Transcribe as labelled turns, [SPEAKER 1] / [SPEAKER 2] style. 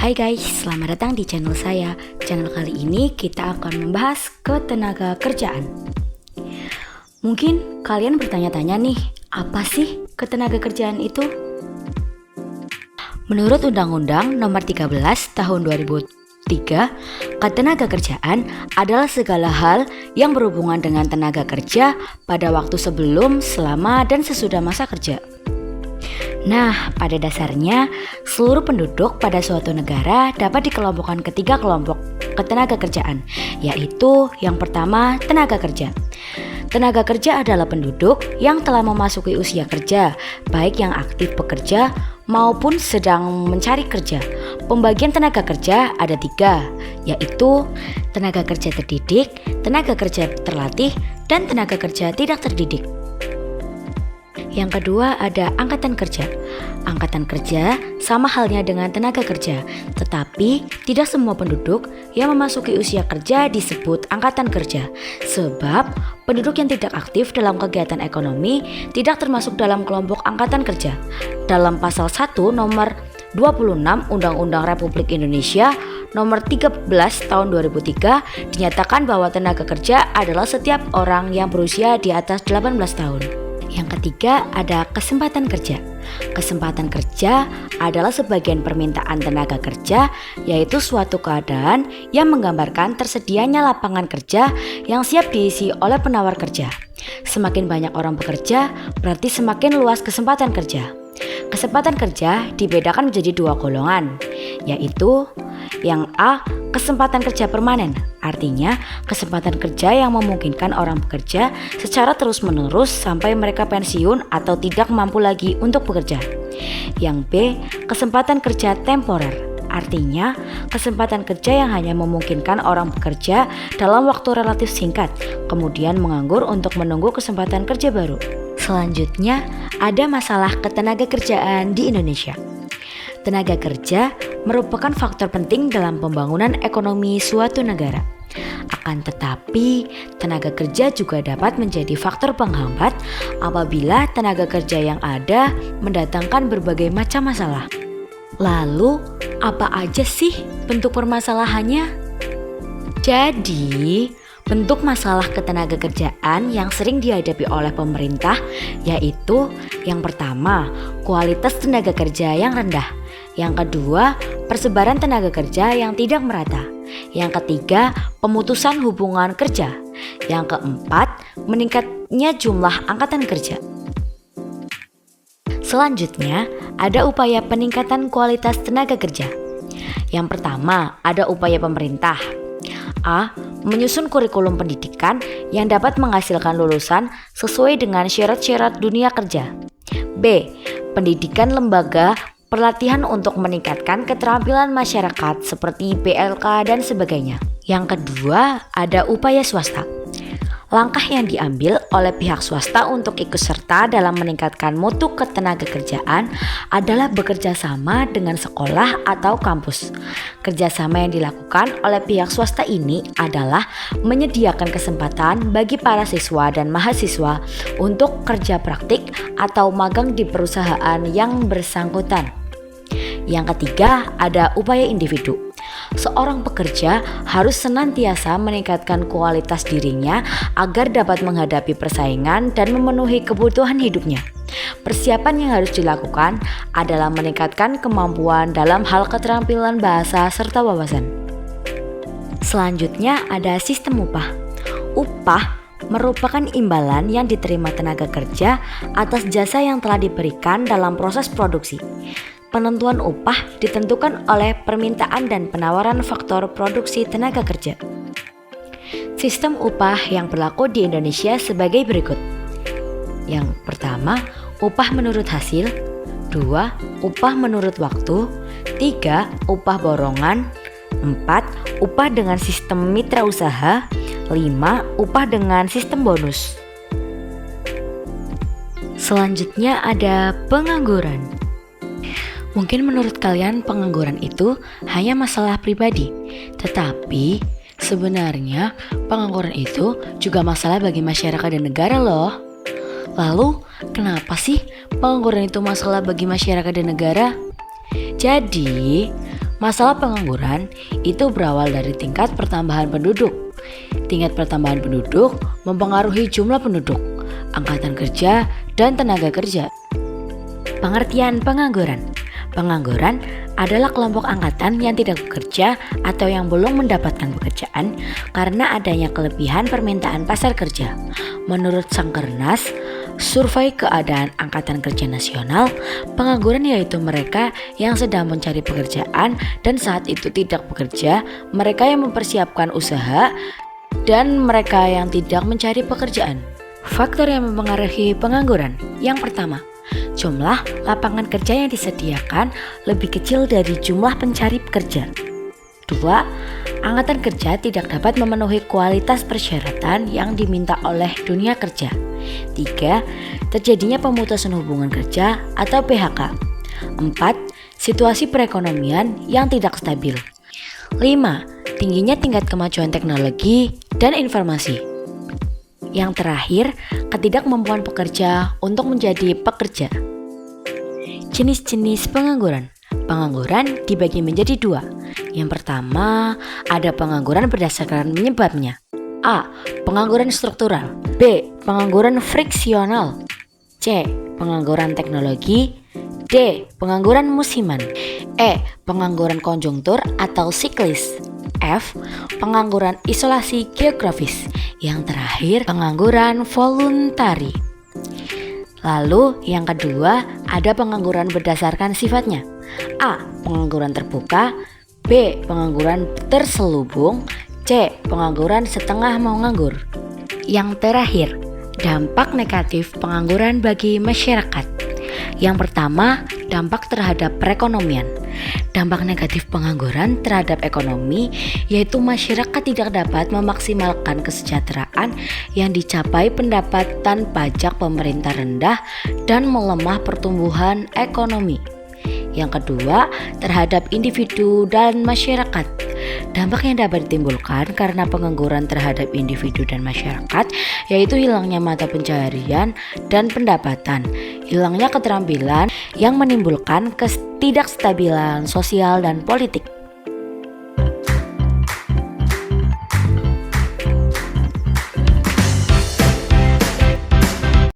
[SPEAKER 1] Hai guys, selamat datang di channel saya. Channel kali ini kita akan membahas ketenaga kerjaan. Mungkin kalian bertanya-tanya nih, apa sih ketenaga kerjaan itu? Menurut Undang-Undang Nomor 13 Tahun 2003, ketenaga kerjaan adalah segala hal yang berhubungan dengan tenaga kerja pada waktu sebelum, selama, dan sesudah masa kerja. Nah, pada dasarnya, seluruh penduduk pada suatu negara dapat dikelompokkan ke 3 kelompok ketenaga kerjaan, yaitu yang pertama, tenaga kerja. Tenaga kerja adalah penduduk yang telah memasuki usia kerja, baik yang aktif bekerja maupun sedang mencari kerja. Pembagian tenaga kerja ada 3, yaitu tenaga kerja terdidik, tenaga kerja terlatih, dan tenaga kerja tidak terdidik. Yang kedua ada angkatan kerja. Angkatan kerja sama halnya dengan tenaga kerja, tetapi tidak semua penduduk yang memasuki usia kerja disebut angkatan kerja, sebab penduduk yang tidak aktif dalam kegiatan ekonomi tidak termasuk dalam kelompok angkatan kerja. Dalam pasal 1 nomor 26 Undang-Undang Republik Indonesia nomor 13 tahun 2003 dinyatakan bahwa tenaga kerja adalah setiap orang yang berusia di atas 18 tahun. Yang ketiga ada kesempatan kerja. Kesempatan kerja adalah sebagian permintaan tenaga kerja, yaitu suatu keadaan yang menggambarkan tersedianya lapangan kerja yang siap diisi oleh penawar kerja. Semakin banyak orang bekerja, berarti semakin luas kesempatan kerja. Kesempatan kerja dibedakan menjadi 2 golongan, yaitu yang A, kesempatan kerja permanen, artinya kesempatan kerja yang memungkinkan orang bekerja secara terus-menerus sampai mereka pensiun atau tidak mampu lagi untuk bekerja. Yang B, kesempatan kerja temporer, artinya kesempatan kerja yang hanya memungkinkan orang bekerja dalam waktu relatif singkat, kemudian menganggur untuk menunggu kesempatan kerja baru. Selanjutnya, ada masalah ketenaga kerjaan di Indonesia. Tenaga kerja merupakan faktor penting dalam pembangunan ekonomi suatu negara. Akan tetapi, tenaga kerja juga dapat menjadi faktor penghambat apabila tenaga kerja yang ada mendatangkan berbagai macam masalah. Lalu, apa aja sih bentuk permasalahannya? Jadi, bentuk masalah ketenaga kerjaan yang sering dihadapi oleh pemerintah yaitu yang pertama, kualitas tenaga kerja yang rendah. Yang kedua, persebaran tenaga kerja yang tidak merata. Yang ketiga, pemutusan hubungan kerja. Yang keempat, meningkatnya jumlah angkatan kerja. Selanjutnya, ada upaya peningkatan kualitas tenaga kerja. Yang pertama, ada upaya pemerintah. A. Menyusun kurikulum pendidikan yang dapat menghasilkan lulusan sesuai dengan syarat-syarat dunia kerja. B. Pendidikan lembaga pelatihan untuk meningkatkan keterampilan masyarakat seperti PLK dan sebagainya. Yang kedua, ada upaya swasta. Langkah yang diambil oleh pihak swasta untuk ikut serta dalam meningkatkan mutu ketenaga kerjaan adalah bekerja sama dengan sekolah atau kampus. Kerjasama yang dilakukan oleh pihak swasta ini adalah menyediakan kesempatan bagi para siswa dan mahasiswa untuk kerja praktik atau magang di perusahaan yang bersangkutan. Yang ketiga, ada upaya individu. Seorang pekerja harus senantiasa meningkatkan kualitas dirinya agar dapat menghadapi persaingan dan memenuhi kebutuhan hidupnya. Persiapan yang harus dilakukan adalah meningkatkan kemampuan dalam hal keterampilan bahasa serta wawasan. Selanjutnya ada sistem upah. Upah merupakan imbalan yang diterima tenaga kerja atas jasa yang telah diberikan dalam proses produksi. Penentuan upah ditentukan oleh permintaan dan penawaran faktor produksi tenaga kerja. Sistem upah yang berlaku di Indonesia sebagai berikut. Yang pertama, upah menurut hasil. 2. Upah menurut waktu. 3. Upah borongan. 4. Upah dengan sistem mitra usaha. 5. Upah dengan sistem bonus. Selanjutnya ada pengangguran. Mungkin menurut kalian pengangguran itu hanya masalah pribadi, tetapi sebenarnya pengangguran itu juga masalah bagi masyarakat dan negara loh. Lalu, kenapa sih pengangguran itu masalah bagi masyarakat dan negara? Jadi, Masalah pengangguran itu berawal dari tingkat pertambahan penduduk. Tingkat pertambahan penduduk mempengaruhi jumlah penduduk, angkatan kerja, dan tenaga kerja. Pengertian pengangguran. Pengangguran adalah kelompok angkatan yang tidak bekerja atau yang belum mendapatkan pekerjaan karena adanya kelebihan permintaan pasar kerja. Menurut Sangkernas, survei keadaan Angkatan Kerja Nasional, pengangguran yaitu mereka yang sedang mencari pekerjaan dan saat itu tidak bekerja, mereka yang mempersiapkan usaha, dan mereka yang tidak mencari pekerjaan. Faktor yang mempengaruhi pengangguran. Yang pertama, jumlah lapangan kerja yang disediakan lebih kecil dari jumlah pencari pekerja. 2. Angkatan kerja tidak dapat memenuhi kualitas persyaratan yang diminta oleh dunia kerja. 3. Terjadinya pemutusan hubungan kerja atau PHK. 4. Situasi perekonomian yang tidak stabil. 5. Tingginya tingkat kemajuan teknologi dan informasi. Yang terakhir, ketidakmampuan pekerja untuk menjadi pekerja. Jenis-jenis pengangguran. Pengangguran dibagi menjadi 2. Yang pertama, ada pengangguran berdasarkan penyebabnya. A. Pengangguran struktural. B. Pengangguran friksional. C. Pengangguran teknologi. D. Pengangguran musiman. E. Pengangguran konjunktur atau siklis. F. Pengangguran isolasi geografis. Yang terakhir, pengangguran voluntari. Lalu yang kedua, ada pengangguran berdasarkan sifatnya. A. Pengangguran terbuka. B. Pengangguran terselubung. C. Pengangguran setengah mau nganggur. Yang terakhir, dampak negatif pengangguran bagi masyarakat. Yang pertama, dampak terhadap perekonomian. Dampak negatif pengangguran terhadap ekonomi yaitu masyarakat tidak dapat memaksimalkan kesejahteraan yang dicapai, pendapatan pajak pemerintah rendah, dan melemah pertumbuhan ekonomi. Yang kedua, terhadap individu dan masyarakat. Dampak yang dapat ditimbulkan karena pengangguran terhadap individu dan masyarakat yaitu hilangnya mata pencaharian dan pendapatan, hilangnya keterampilan yang menimbulkan ketidakstabilan sosial dan politik.